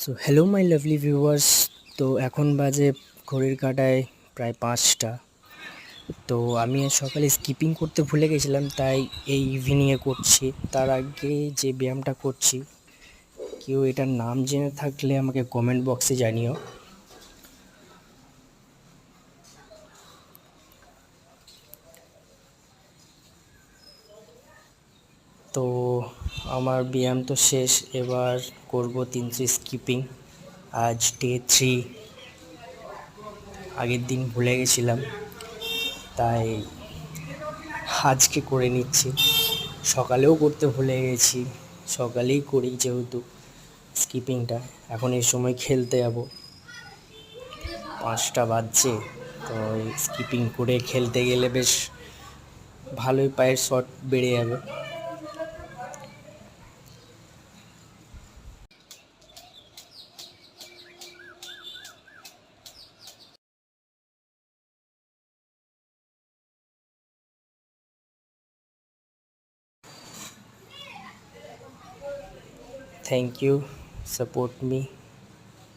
So hello my lovely viewers. তো এখন বাজে ঘড়ির কাঁটায় প্রায় 5টা। তো আমি আজ সকালে স্কিপিং করতে ভুলে গেছিলাম, তাই এই ইভিনিংয়ে করছি। তার আগে যে ব্যায়ামটা করছি, কেউ এটার নাম জেনে থাকলে আমাকে কমেন্ট বক্সে জানিও। তো আমার ব্যায়াম তো শেষ, এবার করব 300 স্কিপিং। আজ ডে 3, আগের দিন ভুলে গেছিলাম, তাই আজকে করে নিচ্ছি। সকালেও করতে ভুলে গেছি, সকালেই করি যেহেতু স্কিপিংটা। এখন এই সময় খেলতে যাব, 5টা বাজছে। তো স্কিপিং করে খেলতে গেলে বেশ ভালোই পায়ের শট বেড়ে যাবে। Thank you, support me.